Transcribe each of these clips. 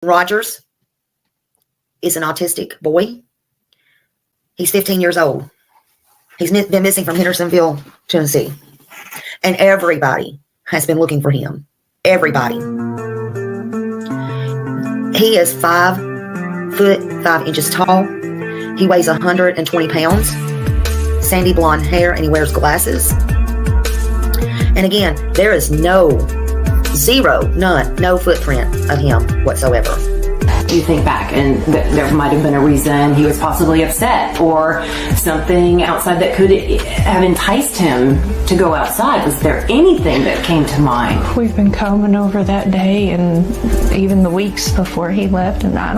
Rogers is an autistic boy. He's 15 years old. He's been missing from Hendersonville, Tennessee. And everybody has been looking for him. Everybody. He is 5 foot 5 inches tall. He weighs 120 pounds. Sandy blonde hair, and he wears glasses. And again, there is no footprint of him whatsoever. You think back, and there might have been a reason he was possibly upset, or something outside that could have enticed him to go outside. Was there anything that came to mind? We've been combing over that day and even the weeks before he left, and I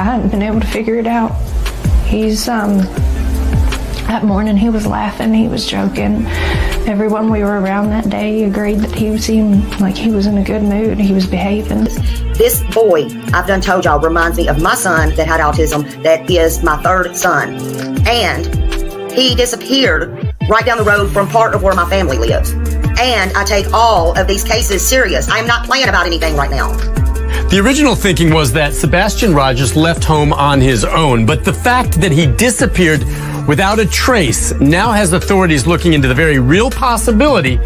hadn't been able to figure it out. That morning he was laughing, he was joking. Everyone we were around that day agreed that he seemed like he was in a good mood. He was behaving. This boy, I've done told y'all, reminds me of my son that had autism, that is my third son. And he disappeared right down the road from part of where my family lives. And I take all of these cases serious. I am not playing about anything right now. The original thinking was that Sebastian Rogers left home on his own, but the fact that he disappeared without a trace now has authorities looking into the very real possibility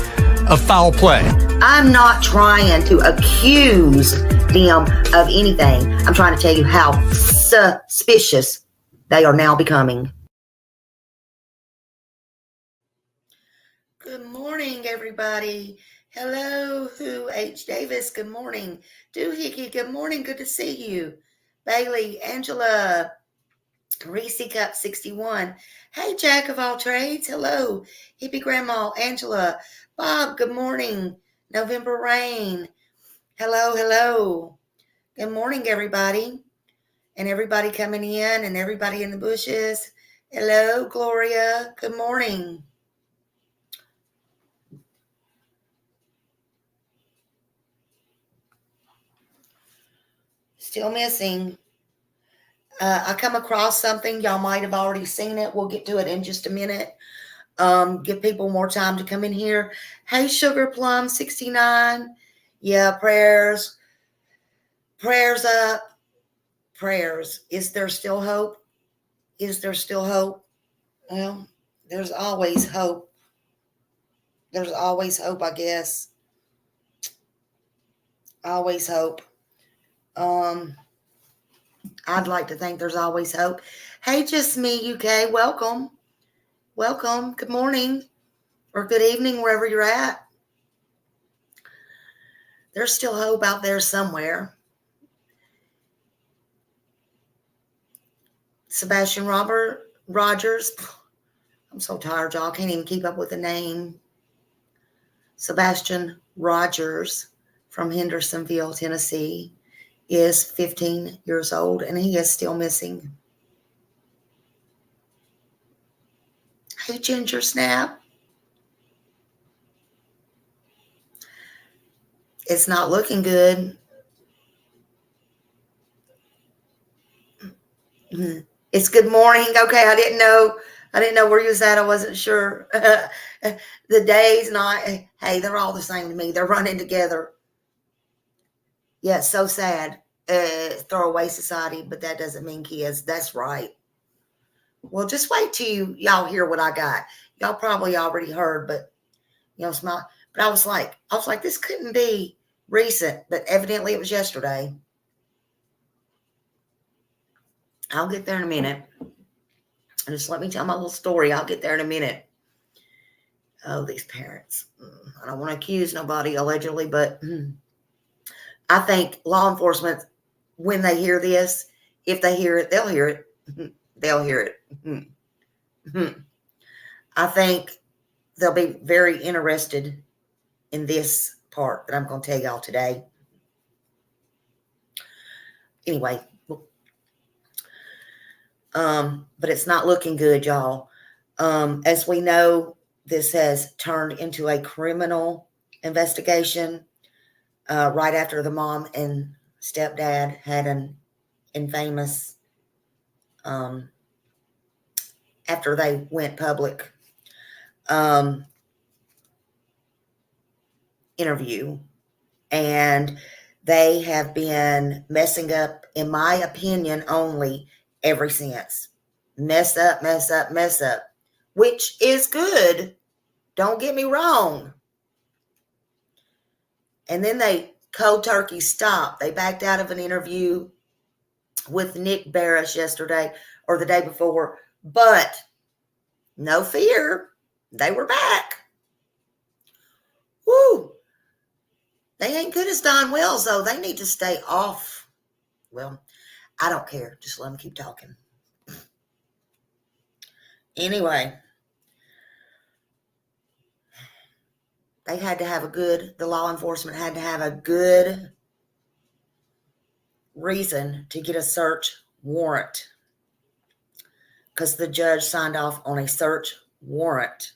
of foul play. I'm not trying to accuse them of anything. I'm trying to tell you how suspicious they are now becoming. Good morning, everybody. Hello, H. Davis. Good morning. Doohickey, good morning. Good to see you. Bailey, Angela, Reese Cup 61. Hey, Jack of all trades. Hello. Hippie Grandma, Angela. Bob, good morning. November Rain. Hello. Good morning, everybody. And everybody coming in and everybody in the bushes. Hello, Gloria. Good morning. Still missing. I come across something. Y'all might have already seen it. We'll get to it in just a minute. Give people more time to come in here. Hey, Sugar Plum 69. Yeah, prayers up. Prayers. Is there still hope? Is there still hope? Well, there's always hope. There's always hope, I guess. Always hope. I'd like to think there's always hope. Hey, Just Me UK, welcome. Good morning or good evening, wherever you're at. There's still hope out there somewhere. Sebastian Rogers. I'm so tired, y'all. I can't even keep up with the name. Sebastian Rogers from Hendersonville, Tennessee, is 15 years old, and he is still missing. Hey, Ginger Snap. It's not looking good. It's good morning. Okay, I didn't know where you was at. I wasn't sure. The days, not. Hey, they're all the same to me. They're running together. Yeah, it's so sad. Throwaway society, but that doesn't mean kids. That's right. Well, just wait till y'all hear what I got. Y'all probably already heard, but it's not. But I was like, this couldn't be recent, but evidently it was yesterday. I'll get there in a minute. Just let me tell my little story. I'll get there in a minute. Oh, these parents. I don't want to accuse nobody allegedly, but I think law enforcement, when they hear this, if they hear it, they'll hear it. They'll hear it. I think they'll be very interested in this part that I'm going to tell y'all today. Anyway, but it's not looking good, y'all. As we know, this has turned into a criminal investigation right after the mom and stepdad had an infamous, after they went public, interview. And They have been messing up, in my opinion, only ever since. Mess up, mess up, mess up, which is good. Don't get me wrong. And then they cold turkey stopped. They backed out of an interview with Nick Barris yesterday or the day before, but no fear, they were back. Woo! They ain't good as Don Wells, though. They need to stay off. Well, I don't care. Just let them keep talking. Anyway, they had to have the law enforcement had to have a good reason to get a search warrant, because the judge signed off on a search warrant,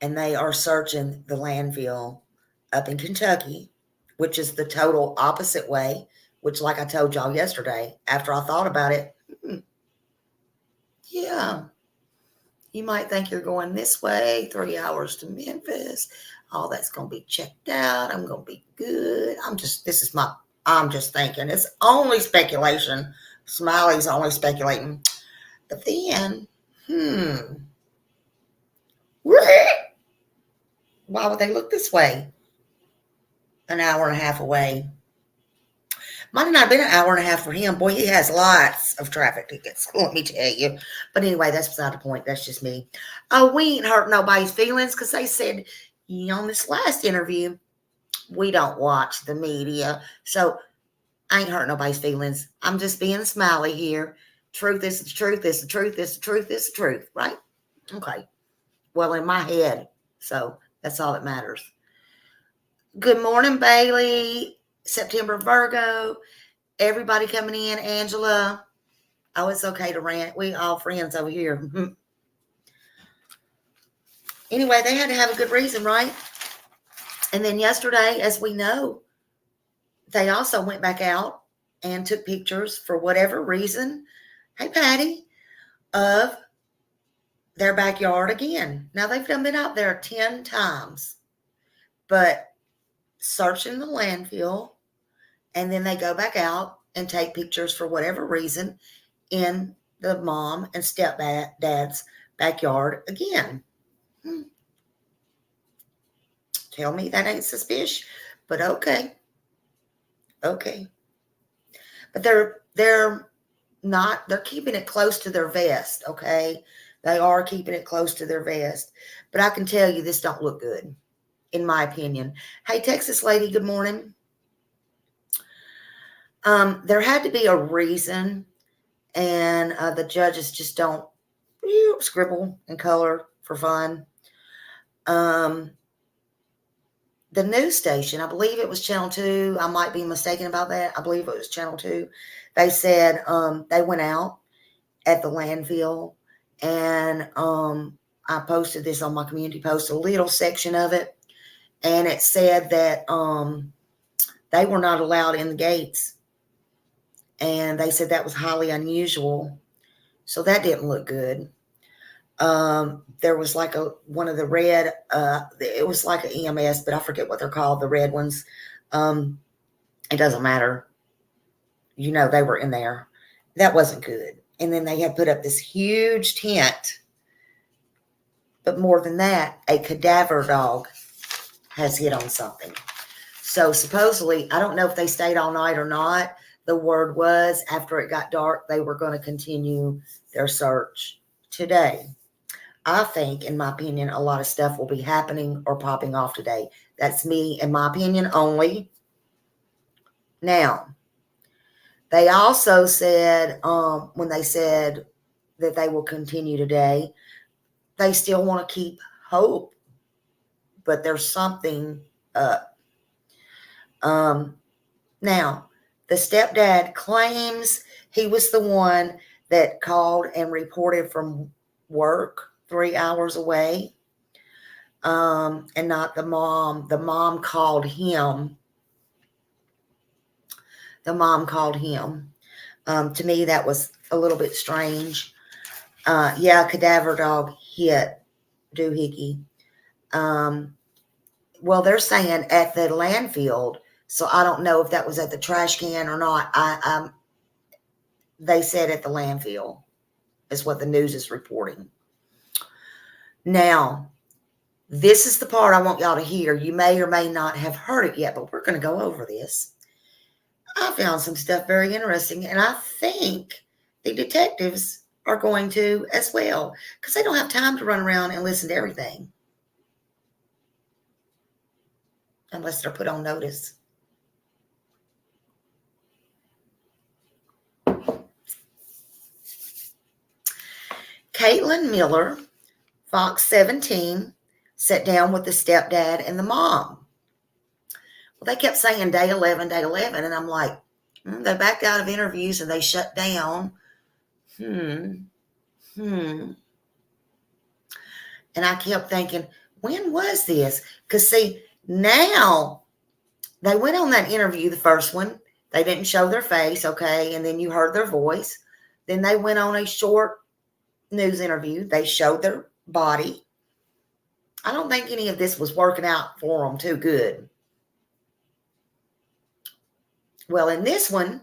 and they are searching the landfill up in Kentucky, which is the total opposite way, which, like I told y'all yesterday, after I thought about it, yeah, you might think you're going this way, 3 hours to Memphis. All that's going to be checked out. I'm going to be good. I'm just thinking. It's only speculation. Smiley's only speculating. But then, why would they look this way? An hour and a half away. Might not have been an hour and a half for him. Boy, he has lots of traffic tickets, let me tell you. But anyway, that's beside the point. That's just me. Oh, we ain't hurt nobody's feelings, because they said, on this last interview, we don't watch the media. So I ain't hurt nobody's feelings. I'm just being Smiley here. Truth is the truth is the truth is the truth is the truth, right? Okay. Well, in my head. So that's all that matters. Good morning, Bailey. September Virgo. Everybody coming in. Angela. Oh, it's okay to rant. We all friends over here. Anyway, they had to have a good reason, right? And then yesterday, as we know, they also went back out and took pictures for whatever reason. Hey, Patty, of their backyard again. Now, they've been out there 10 times, but searching the landfill, and then they go back out and take pictures for whatever reason in the mom and stepdad's backyard again. Tell me that ain't suspicious, but okay. Okay. But they're keeping it close to their vest, okay? They are keeping it close to their vest. But I can tell you this don't look good, in my opinion. Hey, Texas lady, good morning. There had to be a reason, and the judges just don't scribble and color for fun. The news station, I believe it was Channel 2. I might be mistaken about that. I believe it was Channel 2. They said they went out at the landfill, and I posted this on my community post, a little section of it, and it said that they were not allowed in the gates, and they said that was highly unusual, so that didn't look good. There was like one of the red, it was like an EMS, but I forget what they're called, the red ones. It doesn't matter. They were in there. That wasn't good. And then they had put up this huge tent. But more than that, a cadaver dog has hit on something. So supposedly, I don't know if they stayed all night or not. The word was after it got dark, they were going to continue their search today. I think, in my opinion, a lot of stuff will be happening or popping off today. That's me, in my opinion, only. Now, they also said, when they said that they will continue today, they still want to keep hope, but there's something up. Now, the stepdad claims he was the one that called and reported from work 3 hours away, and not the mom. The mom called him. To me, that was a little bit strange. Cadaver dog hit Doohickey. Well, they're saying at the landfill, So I don't know if that was at the trash can or not. They said at the landfill is what the news is reporting. Now, this is the part I want y'all to hear. You may or may not have heard it yet, but we're going to go over this. I found some stuff very interesting, and I think the detectives are going to as well, because they don't have time to run around and listen to everything unless they're put on notice. Caitlin Miller, Fox 17, sat down with the stepdad and the mom. Well, they kept saying day 11, and I'm like, they backed out of interviews and they shut down. And I kept thinking, when was this? Because see, now they went on that interview, the first one. They didn't show their face, okay, and then you heard their voice. Then they went on a short news interview. They showed their body. I don't think any of this was working out for them too good. Well, in this one,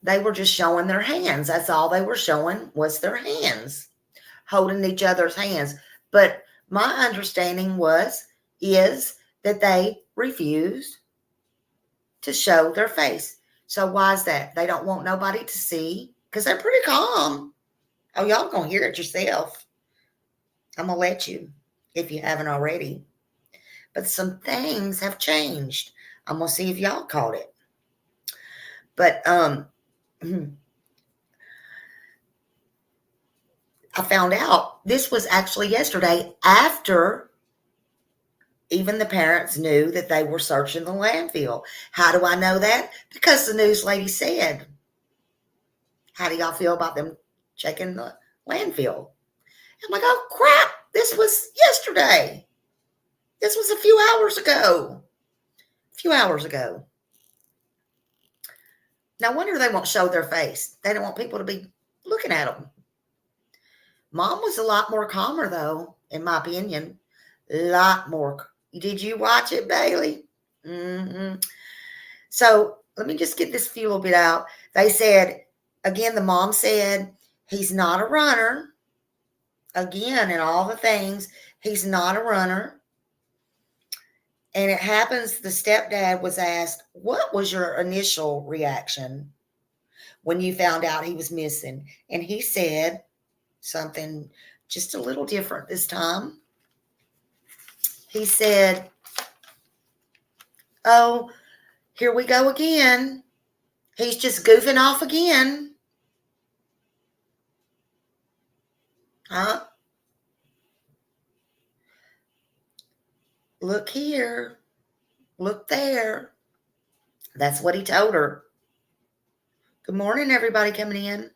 they were just showing their hands. That's all they were showing was their hands, holding each other's hands. But my understanding is that they refused to show their face. So why is that? They don't want nobody to see because they're pretty calm. Oh, y'all gonna hear it yourself. I'm gonna let you if you haven't already. But some things have changed. I'm gonna see if y'all caught it. But I found out this was actually yesterday after even the parents knew that they were searching the landfill. How do I know that? Because the news lady said. How do y'all feel about them checking the landfill? I'm like, oh crap, this was yesterday. This was a few hours ago. No wonder they won't show their face. They don't want people to be looking at them. Mom was a lot more calmer, though, in my opinion. A lot more. Did you watch it, Bailey? So let me just get this few little bit out. They said, again, the mom said, he's not a runner. Again, in all the things, he's not a runner. And it happens the stepdad was asked, what was your initial reaction when you found out he was missing? And he said something just a little different this time. He said, oh, here we go again. He's just goofing off again. Huh? Look here. Look there. That's what he told her. Good morning, everybody coming in.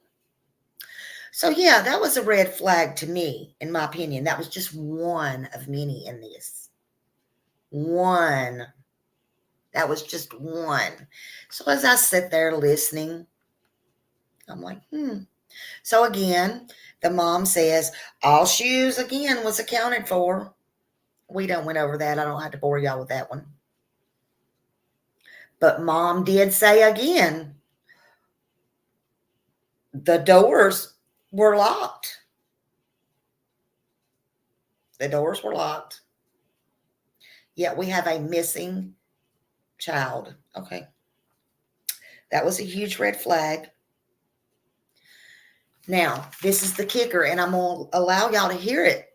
So, yeah, that was a red flag to me, in my opinion. That was just one of many in this. One. That was just one. So, as I sit there listening, I'm like, So, again, the mom says, all shoes, again, was accounted for. We don't went over that. I don't have to bore y'all with that one. But mom did say again, the doors were locked. The doors were locked. Yet we have a missing child. Okay. That was a huge red flag. Now, this is the kicker, and I'm going to allow y'all to hear it.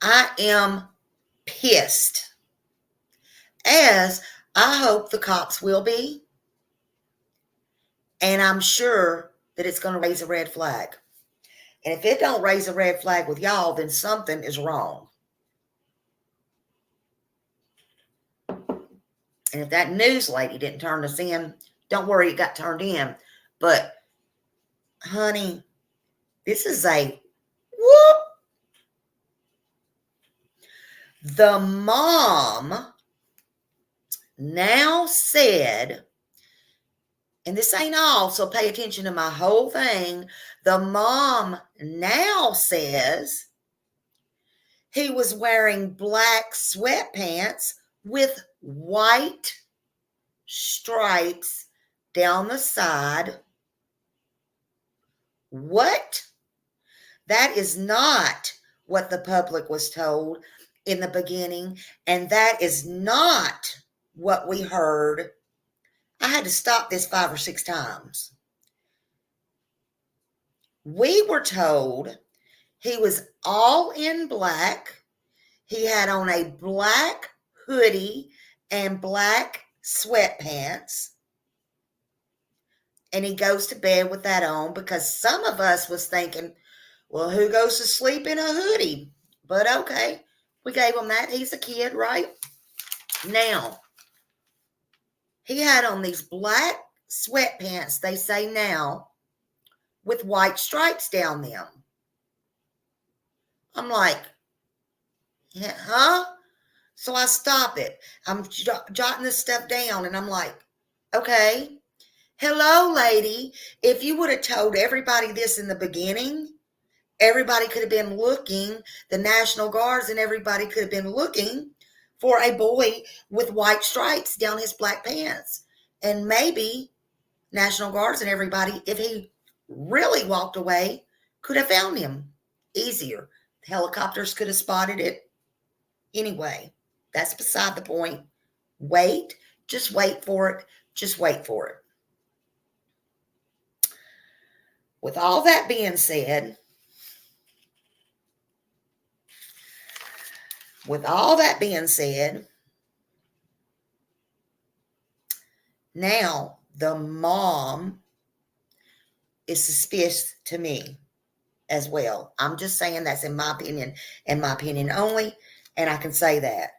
I am pissed, as I hope the cops will be, and I'm sure that it's going to raise a red flag. And if it don't raise a red flag with y'all, then something is wrong. And if that news lady didn't turn us in, don't worry, it got turned in. But, honey, this is a whoop. The mom now said, and this ain't all, so pay attention to my whole thing. The mom now says he was wearing black sweatpants with white stripes down the side. What? That is not what the public was told in the beginning, and that is not what we heard. I had to stop this 5 or 6 times. We were told he was all in black. He had on a black hoodie and black sweatpants. And he goes to bed with that on, because some of us was thinking, well, who goes to sleep in a hoodie? But okay, we gave him that. He's a kid, right? Now, he had on these black sweatpants, they say now, with white stripes down them. I'm like, yeah, huh? So I stop it. I'm jotting this stuff down, and I'm like, okay. Hello, lady. If you would have told everybody this in the beginning, everybody could have been looking, the National Guards and everybody could have been looking for a boy with white stripes down his black pants. And maybe National Guards and everybody, if he really walked away, could have found him easier. Helicopters could have spotted it. Anyway, that's beside the point. Wait. Just wait for it. Just wait for it. With all that being said, now the mom is suspicious to me as well. I'm just saying that's in my opinion, and my opinion only, and I can say that.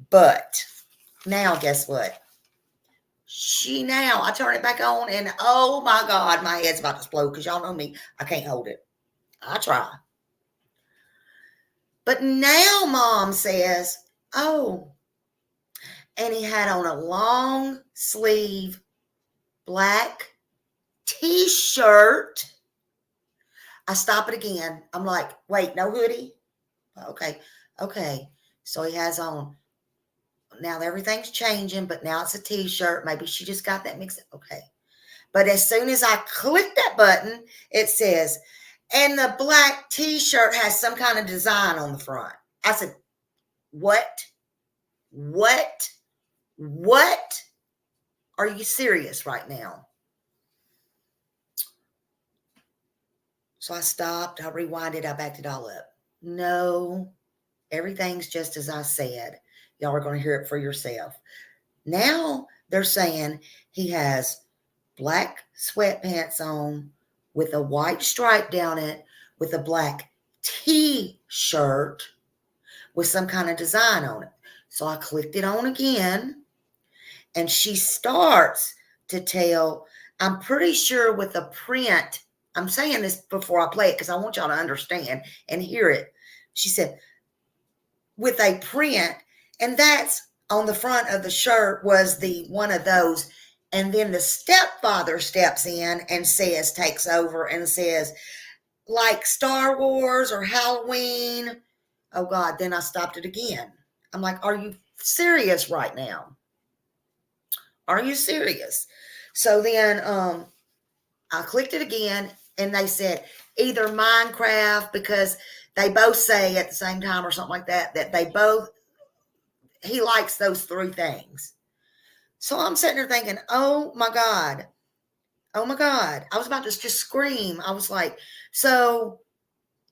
But now, guess what? I turn it back on, and oh my God, my head's about to explode, because y'all know me. I can't hold it. I try. But now mom says, oh, and he had on a long sleeve black t-shirt. I stop it again. I'm like, wait, no hoodie? Okay. So he has on, now everything's changing, but now it's a t-shirt. Maybe she just got that mixed up. Okay. But as soon as I click that button, it says, and the black t-shirt has some kind of design on the front. I said, what? Are you serious right now? So I stopped, I rewinded, I backed it all up. No, everything's just as I said. Y'all are going to hear it for yourself. Now they're saying he has black sweatpants on with a white stripe down it, with a black t-shirt with some kind of design on it. So I clicked it on again, and she starts to tell, I'm pretty sure with a print, I'm saying this before I play it because I want y'all to understand and hear it. She said, with a print, and that's on the front of the shirt was the one of those. And then the stepfather steps in and says, takes over and says, like Star Wars or Halloween. Oh God, then I stopped it again. I'm like, are you serious right now? Are you serious? So then I clicked it again, and they said either Minecraft, because they both say at the same time or something like that, that he likes those 3 things. So I'm sitting there thinking, oh my God. I was about to just scream. I was like, so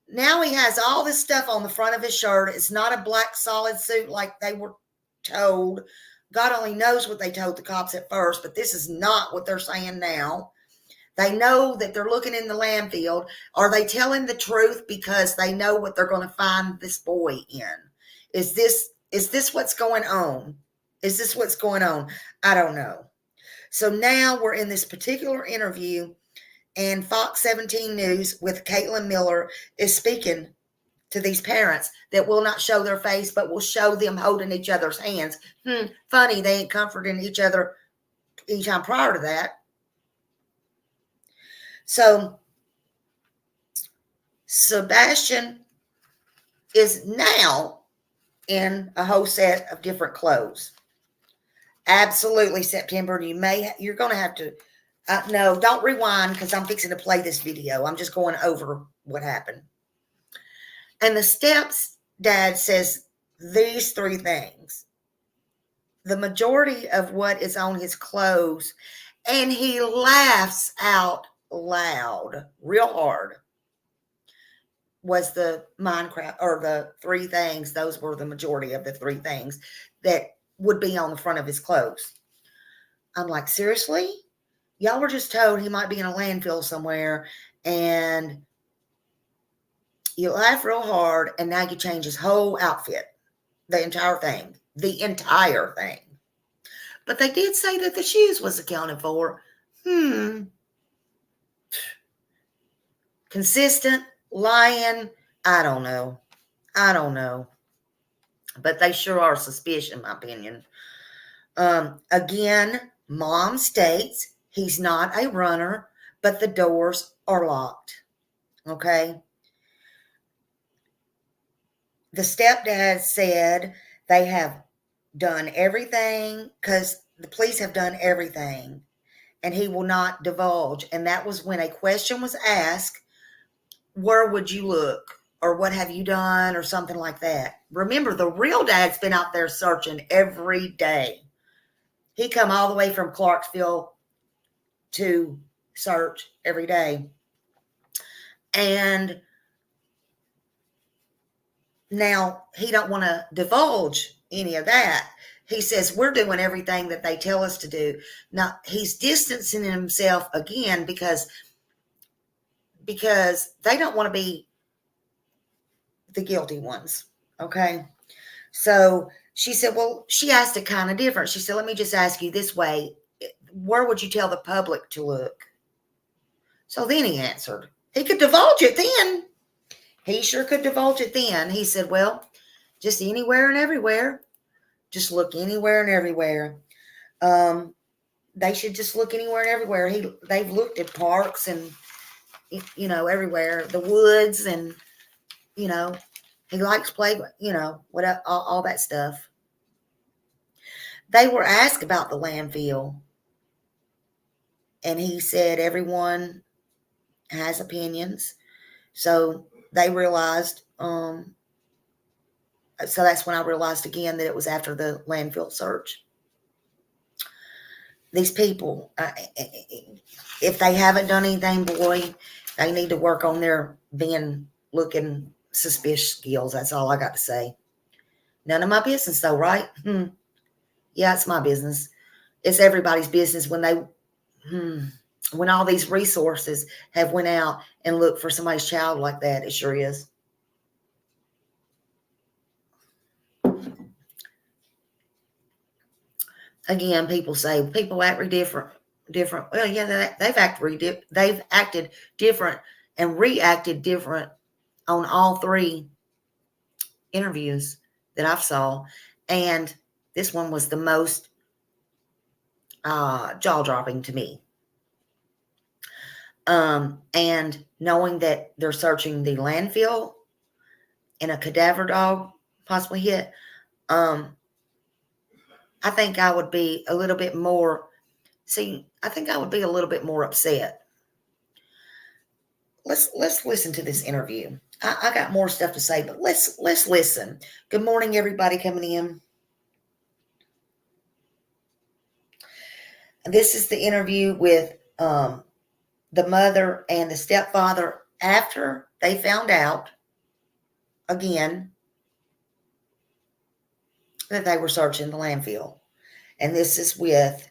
now he has all this stuff on the front of his shirt. It's not a black solid suit like they were told. God only knows what they told the cops at first, but this is not what they're saying now. They know that they're looking in the landfill. Are they telling the truth because they know what they're going to find this boy in? Is this what's going on? Is this what's going on? I don't know. So now we're in this particular interview, and Fox 17 News with Caitlin Miller is speaking to these parents that will not show their face, but will show them holding each other's hands. Funny, they ain't comforting each other any time prior to that. So Sebastian is now in a whole set of different clothes. Absolutely, September. You're going to have to, no, don't rewind because I'm fixing to play this video. I'm just going over what happened. And the steps dad says these three things. The majority of what is on his clothes, and he laughs out loud real hard, was the Minecraft, or the three things. Those were the majority of the three things that would be on the front of his clothes. I'm like, seriously? Y'all were just told he might be in a landfill somewhere, and you laugh real hard, and now you change his whole outfit. The entire thing. The entire thing. But they did say that the shoes was accounted for. Consistent, lying, I don't know. But they sure are suspicious, in my opinion. Again, mom states he's not a runner, but the doors are locked. Okay? The stepdad said they have done everything, because the police have done everything, and he will not divulge. And that was when a question was asked, where would you look, or what have you done, or something like that. Remember, the real dad's been out there searching every day. He come all the way from Clarksville to search every day. And now he don't want to divulge any of that. He says, we're doing everything that they tell us to do. Now, he's distancing himself again because they don't want to be the guilty ones. Okay. So she said, well, she asked it kind of different. She said, let me just ask you this way. Where would you tell the public to look? So then he answered. He could divulge it then. He sure could divulge it then. He said, well, just anywhere and everywhere. Just look anywhere and everywhere. They should just look anywhere and everywhere. They've looked at parks and, everywhere. The woods and, he likes play, what all that stuff. They were asked about the landfill. And he said everyone has opinions. So they realized, so that's when I realized again that it was after the landfill search. These people, if they haven't done anything, boy, they need to work on their looking suspicious skills. That's all I got to say. None of my business though, right? Yeah, it's my business. It's everybody's business when all these resources have went out and looked for somebody's child like that. It sure is. Again, people say people act different. Well, yeah, they've acted different and reacted different on all three interviews that I've saw, and this one was the most jaw-dropping to me. And knowing that they're searching the landfill and a cadaver dog possibly hit, I think I would be a little bit more. I think I would be a little bit more upset. Let's listen to this interview. I got more stuff to say, but let's listen. Good morning, everybody coming in. This is the interview with the mother and the stepfather after they found out again that they were searching the landfill. And this is with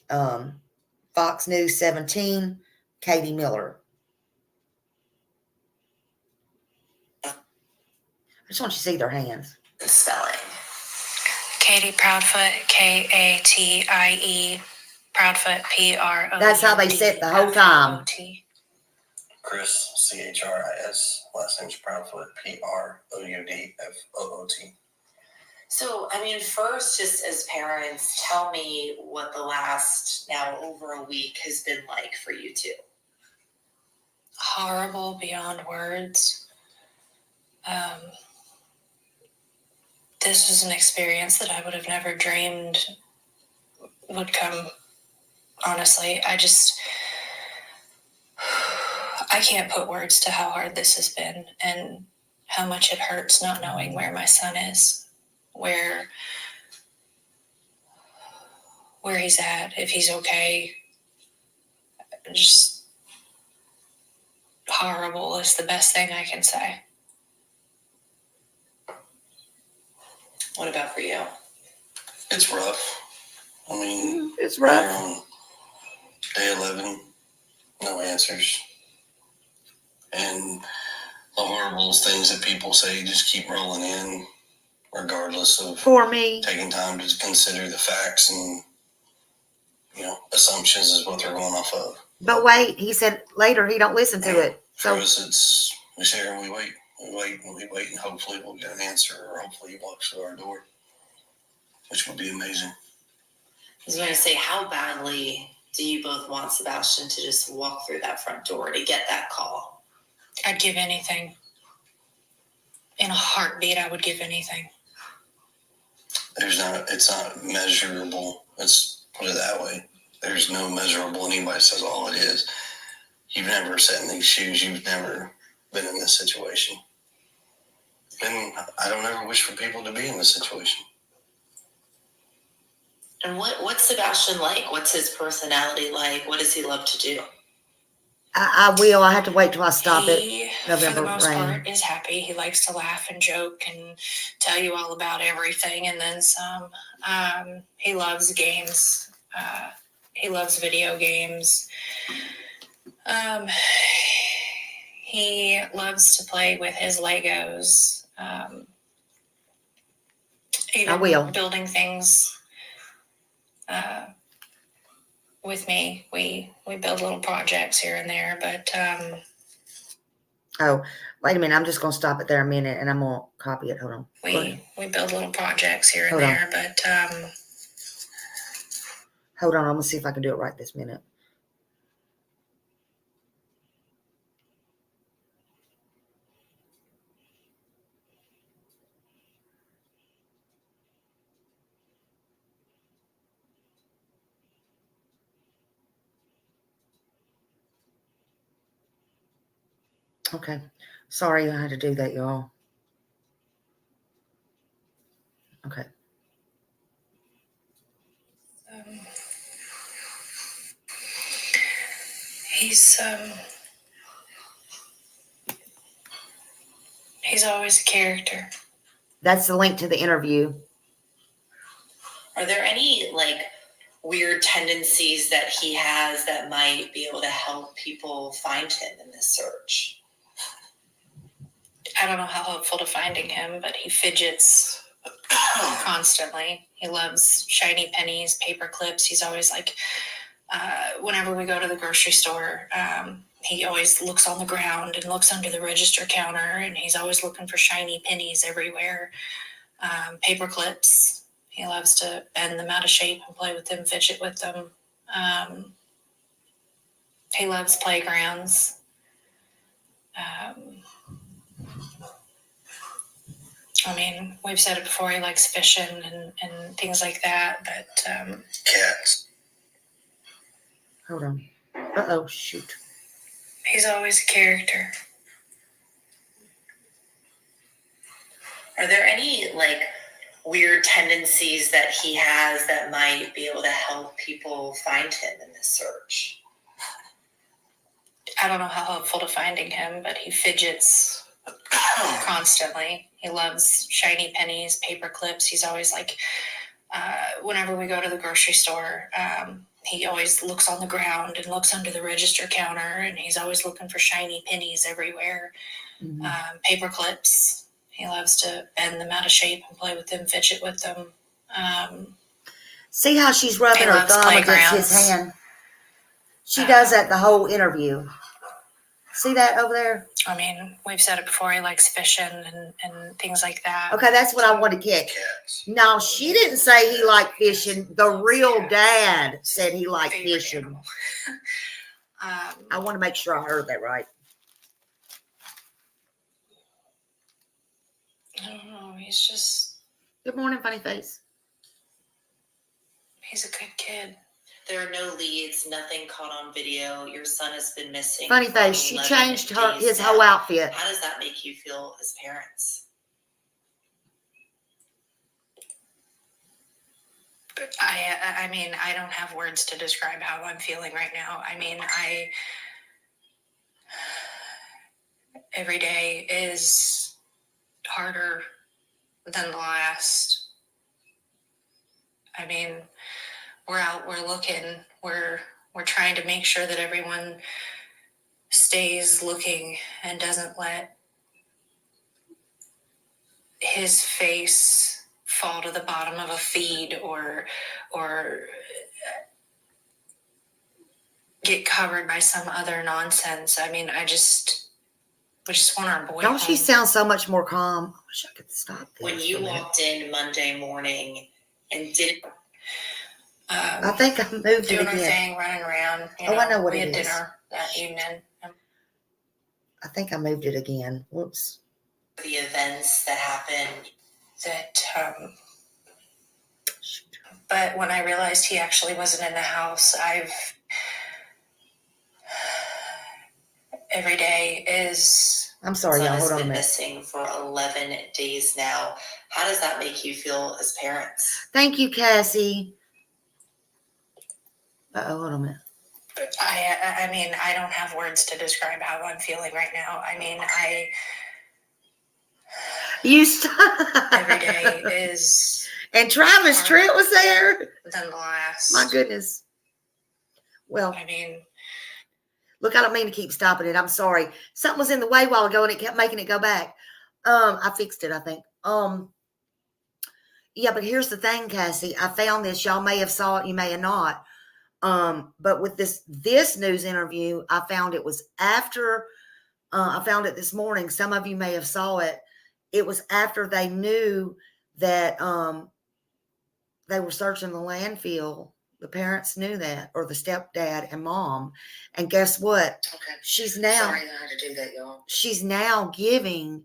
Fox News 17, Katie Miller. I just want you to see their hands. The spelling. Katie Proudfoot, Katie, Proudfoot, Proudfoot. That's how they said it the whole time. Chris, Chris, last name's Proudfoot, Proudfoot. So, first, just as parents, tell me what the last, now over a week, has been like for you two. Horrible beyond words. This was an experience that I would have never dreamed would come. Honestly, I can't put words to how hard this has been and how much it hurts not knowing where my son is, where he's at, if he's okay. Just horrible is the best thing I can say. What about for you? It's rough. I mean, It's we're rough. on day 11, no answers. And the horrible things that people say just keep rolling in, regardless of For me. taking time to consider the facts and, assumptions is what they're going off of. But wait, he said later he don't listen to it. For So us, we sit here and we wait. We wait and we wait, and hopefully we'll get an answer, or hopefully he walks through our door, which would be amazing. I was going to say, how badly do you both want Sebastian to just walk through that front door to get that call? I'd give anything. In a heartbeat, I would give anything. It's not measurable. Let's put it that way. There's no measurable. Anybody says all it is. You've never sat in these shoes. You've never been in this situation. And I don't ever wish for people to be in this situation. And what's Sebastian like? What's his personality like? What does he love to do? I will. I have to wait till I stop it. He, November for the most rain. part, is happy. He likes to laugh and joke and tell you all about everything and then some. He loves games. He loves video games. He loves to play with his Legos. Even I will. building things with me. We build little projects here and there, but Oh, wait a minute. I'm just going to stop it there a minute and I'm going to copy it. Hold on. we build little projects here and Hold on. there, but Hold on. I'm going to see if I can do it right this minute. Okay. Sorry I had to do that, y'all. Okay. he's always a character. That's the link to the interview. Are there any weird tendencies that he has that might be able to help people find him in this search? I don't know how helpful to finding him, but he fidgets constantly. He loves shiny pennies, paper clips. He's always whenever we go to the grocery store, he always looks on the ground and looks under the register counter, and he's always looking for shiny pennies everywhere. Paper clips. He loves to bend them out of shape and play with them, fidget with them. He loves playgrounds. We've said it before, he likes fishing and things like that, but Cats. Hold on. Uh-oh, shoot. he's always a character. Are there any weird tendencies that he has that might be able to help people find him in this search? I don't know how helpful to finding him, but he fidgets constantly. He loves shiny pennies, paper clips. He's always whenever we go to the grocery store, he always looks on the ground and looks under the register counter, and he's always looking for shiny pennies everywhere. Mm-hmm. Paper clips. He loves to bend them out of shape and play with them, fidget with them. See how she's rubbing her thumb against his hand? She does that the whole interview. See that over there? We've said it before, he likes fishing and things like that. Okay, that's what I want to catch. Cats. No, she didn't say he liked fishing. The real dad said he liked fishing. I want to make sure I heard that right. I don't know. He's just. Good morning, funny face. He's a good kid. There are no leads, nothing caught on video. Your son has been missing. Funny for face. She 11 changed days his now. whole outfit. How does that make you feel as parents? I mean, I don't have words to describe how I'm feeling right now. I mean, every day is harder than the last. I mean, we're out, we're looking, we're trying to make sure that everyone stays looking and doesn't let his face fall to the bottom of a feed or get covered by some other nonsense. I mean, we just want our boy Don't home. she sound so much more calm? I wish I could stop this. When you walked in Monday morning and didn't... I think I moved it doing our again. thing, running around. I know what we it had is. dinner that evening. I think I moved it again. Whoops. The events that happened. But when I realized he actually wasn't in the house, every day is... I'm sorry, y'all. Hold on a been minute. missing for 11 days now. How does that make you feel as parents? Thank you, Cassie. Hold on a minute. I mean, I don't have words to describe how I'm feeling right now. I mean, You stop. every day is... And Travis Trent was there. Than the last. My goodness. Well, I mean... Look, I don't mean to keep stopping it. I'm sorry. Something was in the way a while ago and it kept making it go back. I fixed it, I think. Yeah, but here's the thing, Cassie. I found this. Y'all may have saw it, you may have not. But with this news interview, I found it was after, I found it this morning. Some of you may have saw it. It was after they knew that they were searching the landfill. The parents knew that, or the stepdad and mom. And guess what? Okay. She's now... Sorry I had to do that, y'all. She's now giving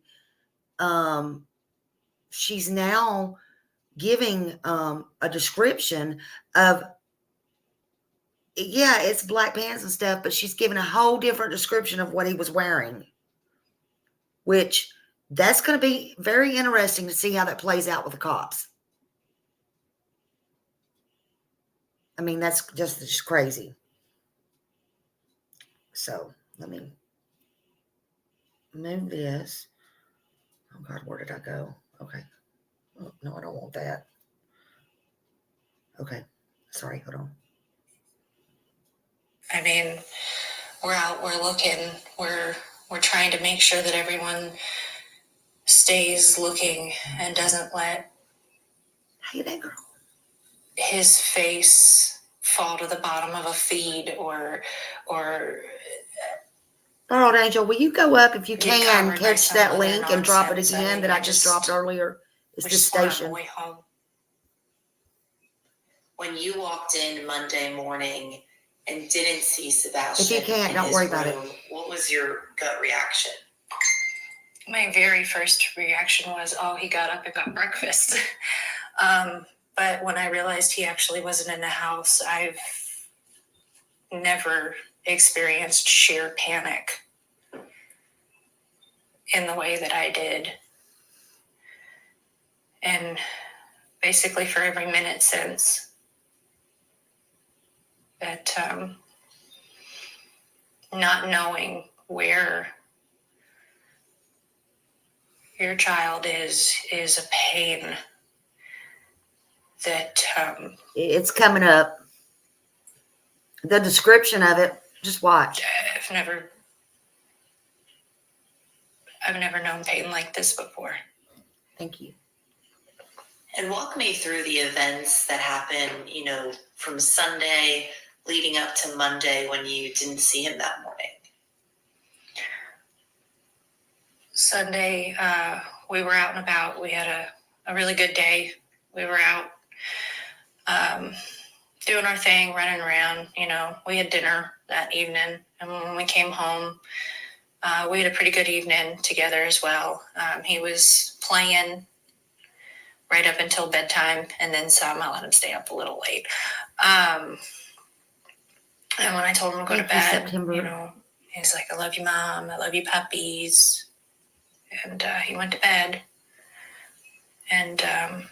a description of, yeah, it's black pants and stuff, but she's giving a whole different description of what he was wearing, which that's going to be very interesting to see how that plays out with the cops. I mean, that's just crazy. So let me move this. Oh God, where did I go? Okay. Oh, no, I don't want that. Okay. Sorry, hold on. I mean, we're out, we're looking, we're trying to make sure that everyone stays looking and doesn't let... Hey there, girl. His face fall to the bottom of a feed or Harold Angel, will you go up if you Get can, covered by catch some that other link and drop it nonsense. I again mean, that I I just just- dropped earlier? It's we this just want our station. boy home. When you walked in Monday morning and didn't see Sebastian, If you can't, in don't his worry about it. room, what was your gut reaction? My very first reaction was, oh, he got up and got breakfast. But when I realized he actually wasn't in the house, I've never experienced sheer panic in the way that I did. And basically for every minute since that, not knowing where your child is a pain that It's coming up. The description of it, just watch. I've never known pain like this before. Thank you. And walk me through the events that happened, from Sunday leading up to Monday when you didn't see him that morning. Sunday, we were out and about. We had a really good day. We were out doing our thing, running around. We had dinner that evening. And when we came home, we had a pretty good evening together as well. He was playing right up until bedtime, and then some I let him stay up a little late. And when I told him to go to bed, he's like, "I love you, Mom. I love you, puppies." And he went to bed. And I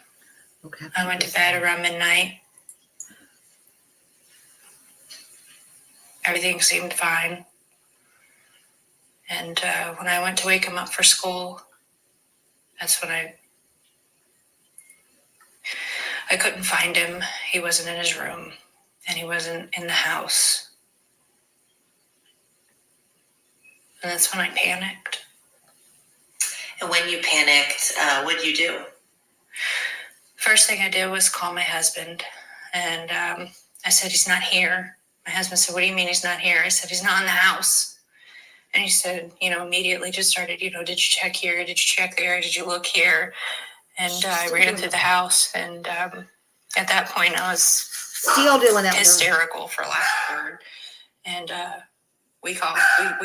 went to bed around midnight. Everything seemed fine. And when I went to wake him up for school, that's when I couldn't find him. He wasn't in his room, and he wasn't in the house. And that's when I panicked. And when you panicked, what did you do? First thing I did was call my husband, and I said, "He's not here." My husband said, "What do you mean he's not here?" I said, "He's not in the house." And he said, immediately just started, "Did you check here? Did you check there? Did you look here?" And I ran through the house, and at that point I was still doing that, hysterical, for lack of a word. And we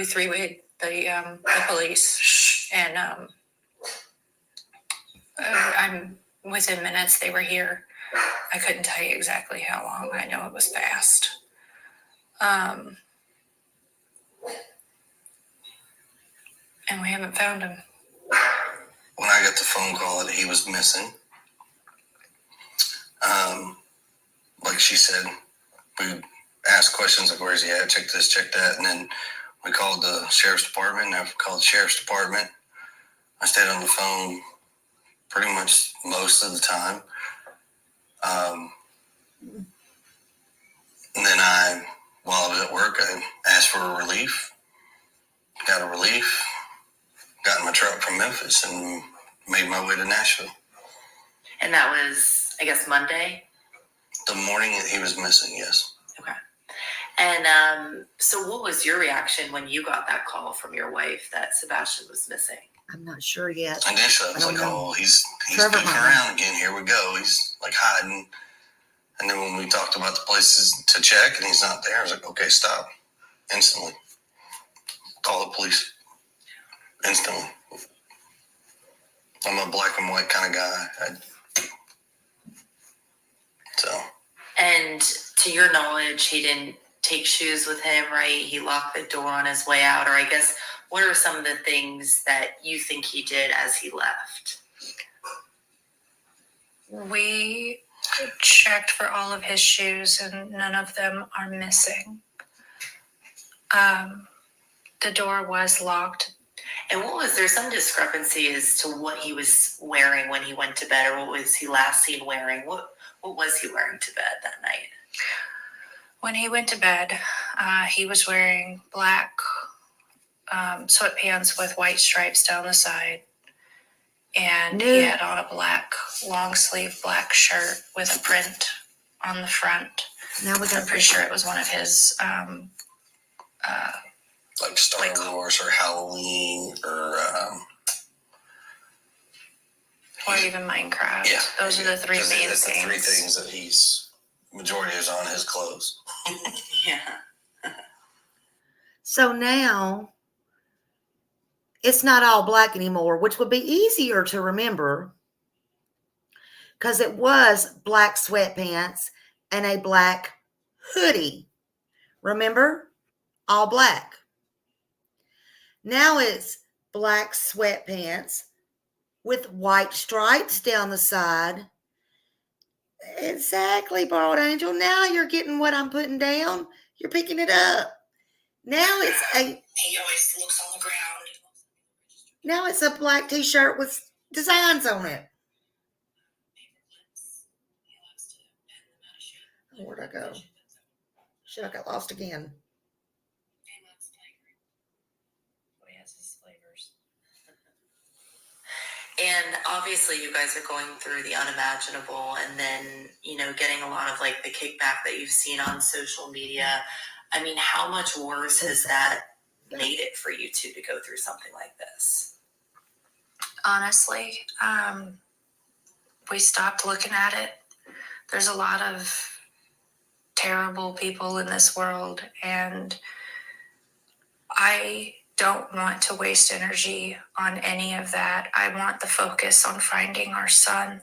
three-wayed the police, and I'm within minutes they were here. I couldn't tell you exactly how long. I know it was fast. And we haven't found him. When I got the phone call that he was missing, like she said, we asked questions like, "Where's he at? Check this, check that." And then we called the sheriff's department. And after we called the sheriff's department, I stayed on the phone pretty much most of the time. And then while I was at work, I asked for a relief, got a relief, got in my truck from Memphis, and made my way to Nashville. And that was, I guess, Monday? The morning that he was missing, yes. Okay. And so what was your reaction when you got that call from your wife that Sebastian was missing? I'm not sure yet. Initially, I was like, "Oh, he's goofing around again. Here we go. He's like hiding." And then when we talked about the places to check and he's not there, I was like, "Okay, stop." Instantly. Call the police. Instantly. I'm a black and white kind of guy. And to your knowledge, he didn't take shoes with him, right? He locked the door on his way out. Or I guess, what are some of the things that you think he did as he left? We checked for all of his shoes, and none of them are missing. The door was locked. And was there some discrepancy as to what he was wearing when he went to bed, or what was he last seen wearing? What was he wearing to bed that night? When he went to bed, he was wearing black sweatpants with white stripes down the side. And he had on a black long sleeve black shirt with a print on the front. I'm pretty sure it was one of his like Star Wars or Halloween or even Minecraft. Yeah, those are the three main things. The three things that majority is on his clothes. Yeah. So now it's not all black anymore, which would be easier to remember because it was black sweatpants and a black hoodie. Remember? All black. Now it's black sweatpants with white stripes down the side. Exactly, Borrowed Angel. Now you're getting what I'm putting down. You're picking it up. Now it's He always looks on the ground. Now it's a black t-shirt with designs on it. Oh, where'd I go? Shit, I got lost again. And obviously you guys are going through the unimaginable, and then, getting a lot of like the kickback that you've seen on social media. I mean, how much worse has that made it for you two to go through something like this? Honestly, we stopped looking at it. There's a lot of terrible people in this world, and I don't want to waste energy on any of that. I want the focus on finding our son.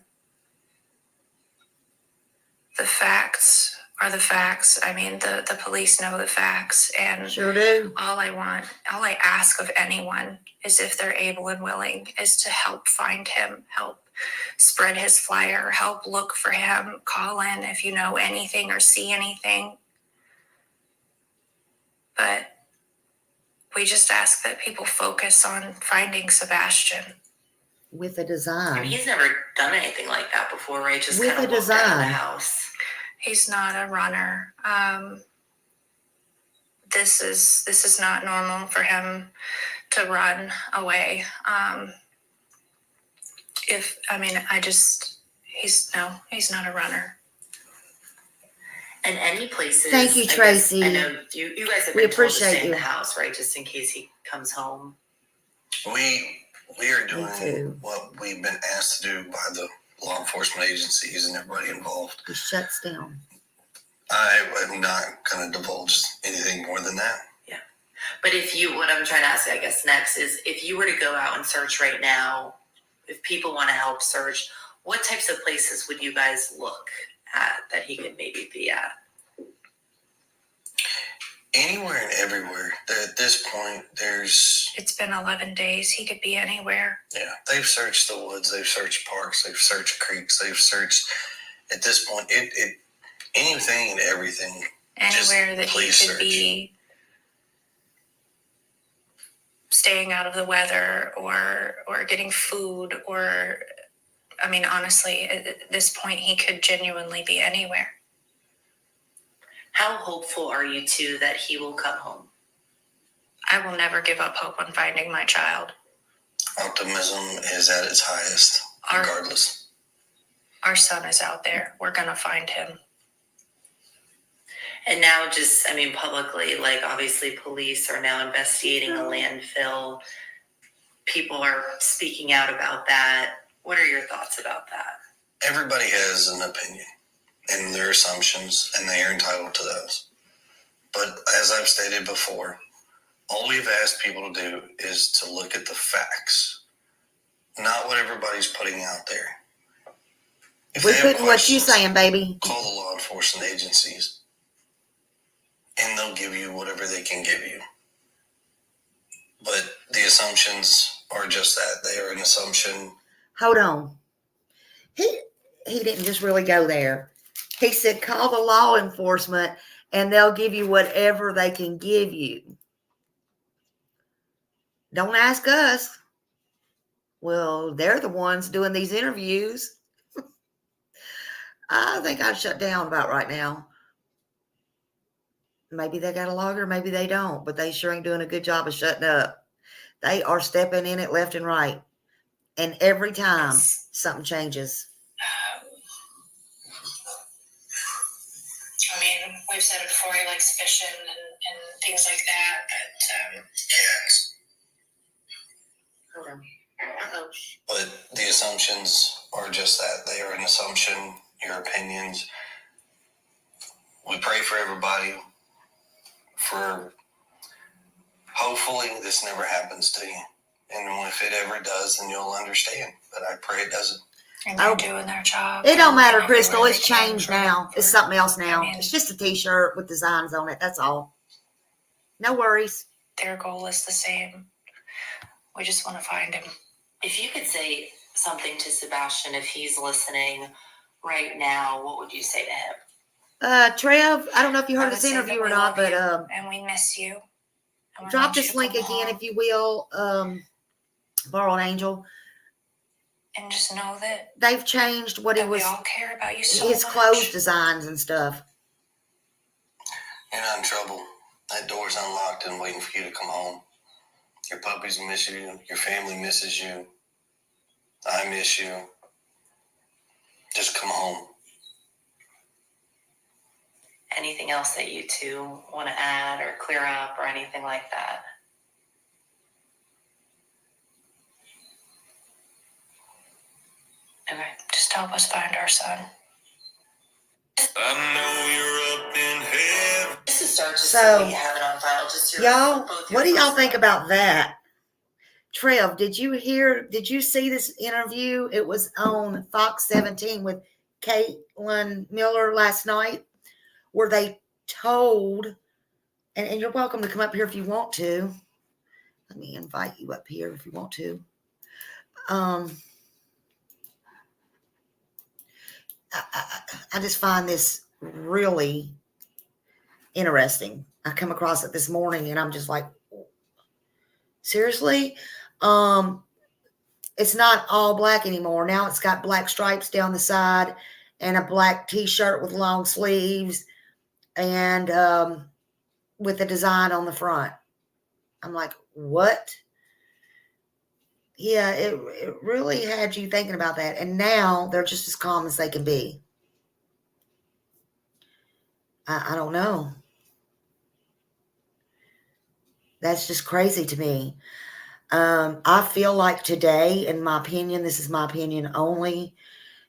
the facts are the facts. I mean, the police know the facts, and Sure do. all I ask of anyone is, if they're able and willing, is to help find him, help spread his flyer, help look for him, call in if you know anything or see anything. But we just ask that people focus on finding Sebastian. With a And design. he's never done anything like that before, right? Just With kind a of walked out of the design. house. He's not a runner. This is not normal for him to run away. He's not a runner. And any places. Thank you, Tracy. I know you guys have We been told to appreciate stay in you. the house, right? Just in case he comes home. We are too. doing what we've been asked to do by the law enforcement agencies and everybody involved. It shuts down. I am not going to divulge anything more than that. Yeah. But what I'm trying to ask, I guess, next is, if you were to go out and search right now, if people want to help search, what types of places would you guys look at that he could maybe be at? Anywhere and everywhere. At this point, It's been 11 days. He could be anywhere. yeah, they've searched the woods, they've searched parks, they've searched creeks, they've searched, at this point, anything and everything. Anywhere that he please could search. be staying out of the weather, or getting food, or, I mean, honestly, at this point, he could genuinely be anywhere. How hopeful are you two that he will come home? I will never give up hope on finding my child. Optimism is at its highest, regardless. Our son is out there. We're going to find him. And now publicly, like, obviously police are now investigating a landfill. People are speaking out about that. What are your thoughts about that? Everybody has an opinion and their assumptions, and they are entitled to those. But as I've stated before, all we've asked people to do is to look at the facts, not what everybody's putting out there. If We're they have putting what you questions, saying, baby. call the law enforcement agencies, and they'll give you whatever they can give you. But the assumptions are just that. They are an assumption. Hold on. He didn't just really go there. He said, call the law enforcement and they'll give you whatever they can give you. Don't ask us. Well, they're the ones doing these interviews. I think I'd shut down about right now. Maybe they got a logger, maybe they don't, but they sure ain't doing a good job of shutting up. They are stepping in it left and right. And every time something changes. I mean, we've said it before, he likes fishing and things like that, but Yes. Hold on. But the assumptions are just that. They are an assumption, your opinions. We pray for everybody, for hopefully this never happens to you. And if it ever does, then you'll understand. But I pray it doesn't. and they're doing their job. It don't matter, They're Crystal. everywhere It's they can changed for- now. It's for- something else now. I mean- It's just a t-shirt with designs on it. That's all. No worries. Their goal is the same. We just want to find him. If you could say something to Sebastian, if he's listening right now, what would you say to him? Trev, I don't know if you I heard would this say that interview or we not, love but you, and we miss you. And we drop want you this to link come again, home. if you will. Borrow an Angel. And just know that, They've changed what he that we was, all care about you so his much. clothes designs and stuff. You're not in trouble. That door's unlocked and waiting for you to come home. Your puppies miss you. Your family misses you. I miss you. Just come home. Anything else that you two want to add or clear up or anything like that? Okay, just help us find our son. I know you're up in heaven. Just to start, just So, so we have it on file. Just your, Y'all, both your what do y'all personal- think about that? Trev, did you see this interview? It was on Fox 17 with Caitlin Miller last night, where they told, and you're welcome to come up here if you want to. Let me invite you up here if you want to. I just find this really interesting. I come across it this morning and I'm just like, seriously? It's not all black anymore. Now it's got black stripes down the side and a black t-shirt with long sleeves and with a design on the front. I'm like, what? Yeah, it really had you thinking about that. And now they're just as calm as they can be. I don't know. That's just crazy to me. I feel like today, in my opinion, this is my opinion only,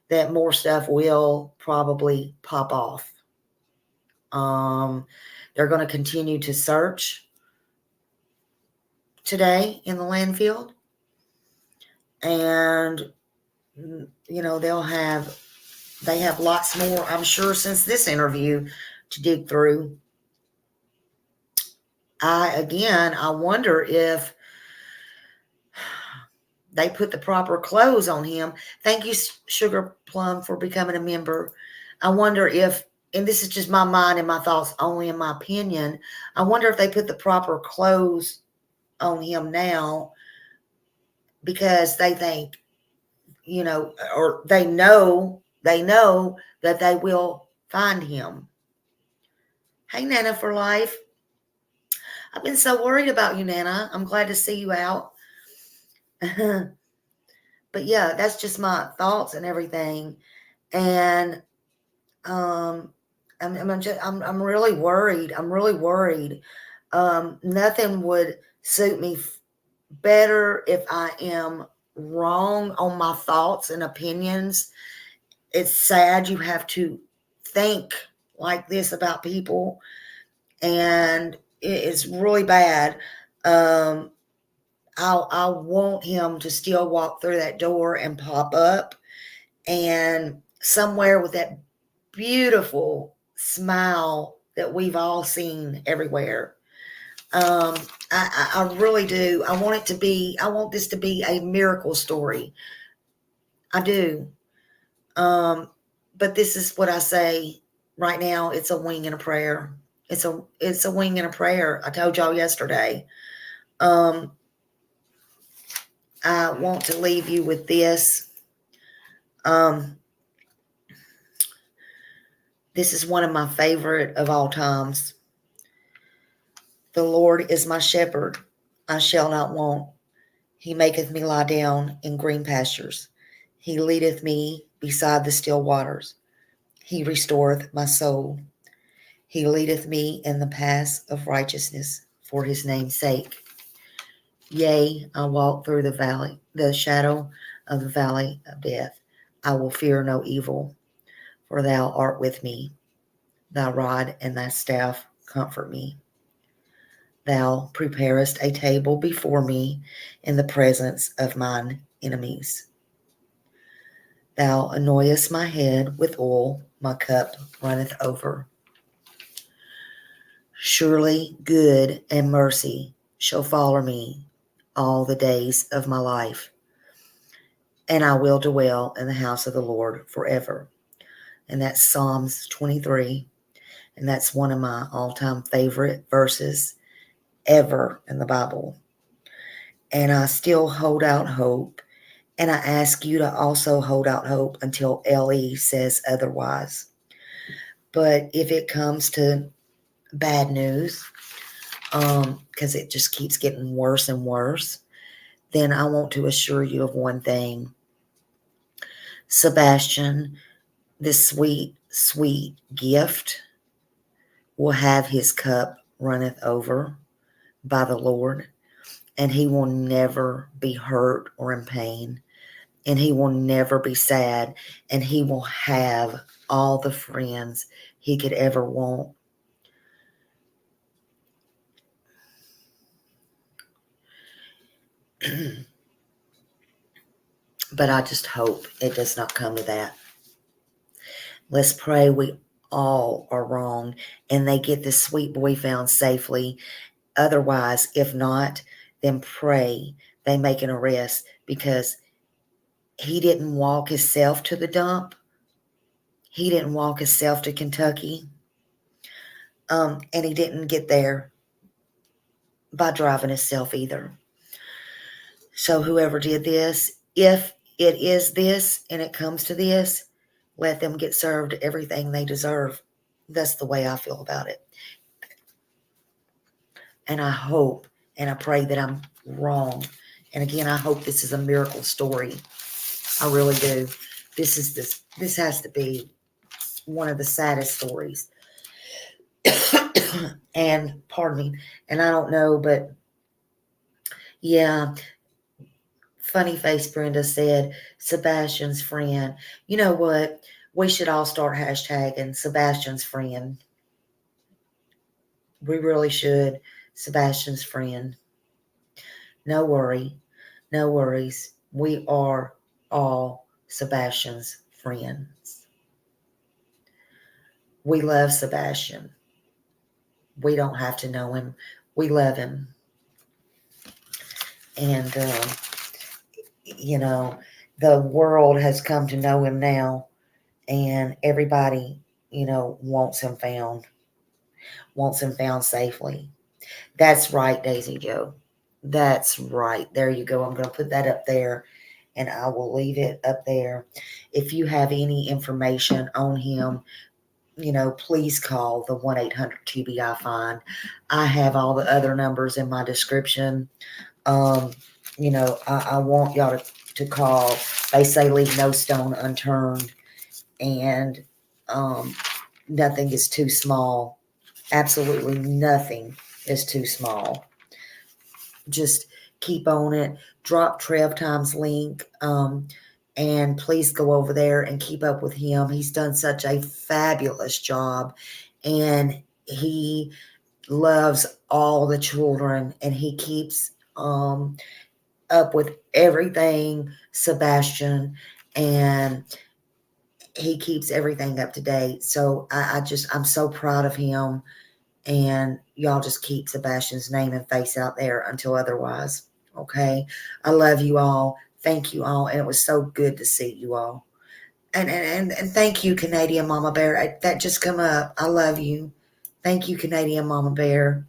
that more stuff will probably pop off. They're going to continue to search today in the landfill. And, you know, they have lots more, I'm sure, since this interview to dig through. I wonder if they put the proper clothes on him. Thank you, Sugar Plum, for becoming a member. I wonder if, and this is just my mind and my thoughts, only in my opinion, I wonder if they put the proper clothes on him now because they think, you know, or they know that they will find him. Hey, Nana for life. I've been so worried about you, Nana. I'm glad to see you out. But yeah, that's just my thoughts and everything. And I'm really worried. I'm really worried. Nothing would suit me better if I am wrong on my thoughts and opinions. It's sad you have to think like this about people, and it's really bad. I want him to still walk through that door and pop up, and somewhere with that beautiful smile that we've all seen everywhere. I really do. I want this to be a miracle story. I do. But this is what I say right now. It's a wing and a prayer. It's a wing and a prayer. I told y'all yesterday. I want to leave you with this. This is one of my favorite of all times. The Lord is my shepherd. I shall not want. He maketh me lie down in green pastures. He leadeth me beside the still waters. He restoreth my soul. He leadeth me in the paths of righteousness for his name's sake. Yea, I walk through the shadow of the valley of death. I will fear no evil, for thou art with me. Thy rod and thy staff comfort me. Thou preparest a table before me in the presence of mine enemies. Thou anointest my head with oil, my cup runneth over. Surely good and mercy shall follow me all the days of my life, and I will dwell in the house of the Lord forever. And that's Psalms 23, and that's one of my all-time favorite verses ever in the Bible. And I still hold out hope, and I ask you to also hold out hope until LE says otherwise. But if it comes to bad news, because it just keeps getting worse and worse, then I want to assure you of one thing. Sebastian, this sweet, sweet gift, will have his cup runneth over by the Lord, and he will never be hurt or in pain, and he will never be sad, and he will have all the friends he could ever want. But I just hope it does not come to that. Let's pray we all are wrong and they get this sweet boy found safely. Otherwise, if not, then pray they make an arrest, because he didn't walk himself to the dump. He didn't walk himself to Kentucky. And he didn't get there by driving himself either. So whoever did this, if it is this and it comes to this, let them get served everything they deserve. That's the way I feel about it. And I hope and I pray that I'm wrong. And again, I hope this is a miracle story. I really do. This has to be one of the saddest stories. And pardon me, and I don't know, but yeah, Funny Face Brenda said Sebastian's friend. You know what? We should all start hashtagging Sebastian's friend. We really should. Sebastian's friend. No worry. No worries. We are all Sebastian's friends. We love Sebastian. We don't have to know him. We love him. And, you know, the world has come to know him now. And everybody, you know, wants him found safely. That's right, Daisy Joe. That's right. There you go. I'm going to put that up there, and I will leave it up there. If you have any information on him, you know, please call the 1-800-TBI-FIND. I have all the other numbers in my description. You know, I want y'all to call. They say leave no stone unturned, and nothing is too small. Absolutely nothing is too small. Just keep on it. Drop Trev Time's link. And please go over there and keep up with him. He's done such a fabulous job. And he loves all the children. And he keeps up with everything, Sebastian. And he keeps everything up to date. So I'm so proud of him. And y'all just keep Sebastian's name and face out there until otherwise. Okay. I love you all. Thank you all. And it was so good to see you all. And thank you, Canadian Mama Bear. That just come up. I love you. Thank you, Canadian Mama Bear.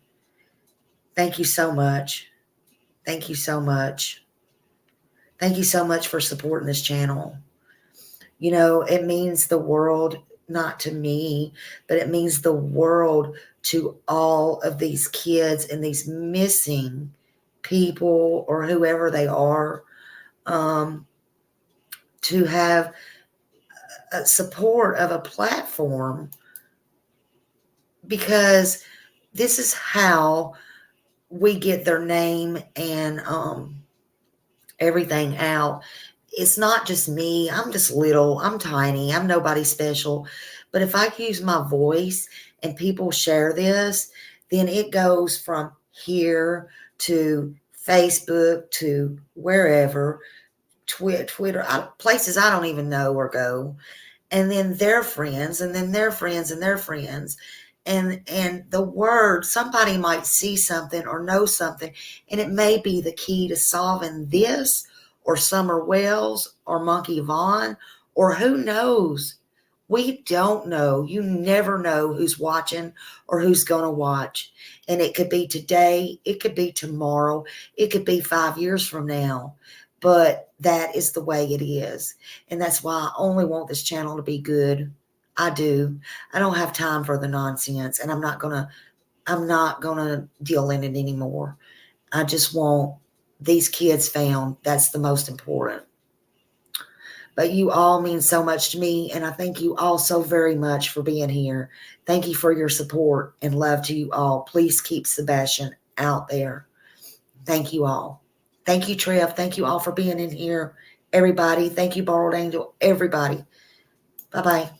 Thank you so much. Thank you so much. Thank you so much for supporting this channel. You know, it means the world, not to me, but it means the world to all of these kids and these missing people or whoever they are, to have a support of a platform, because this is how we get their name and everything out. It's not just me. I'm just little. I'm tiny. I'm nobody special. But if I use my voice and people share this, then it goes from here to Facebook to wherever, Twitter, places I don't even know or go. And then their friends, and then their friends, and their friends. And the word, somebody might see something or know something, and it may be the key to solving this, or Summer Wells, or Monkey Vaughn, or who knows. We don't know. You never know who's watching or who's going to watch. And it could be today. It could be tomorrow. It could be 5 years from now. But that is the way it is. And that's why I only want this channel to be good. I do. I don't have time for the nonsense, and I'm not gonna deal in it anymore. I just want these kids found. That's the most important. But you all mean so much to me, and I thank you all so very much for being here. Thank you for your support, and love to you all. Please keep Sebastian out there. Thank you all. Thank you, Trev. Thank you all for being in here. Everybody. Thank you, Borrowed Angel. Everybody. Bye-bye.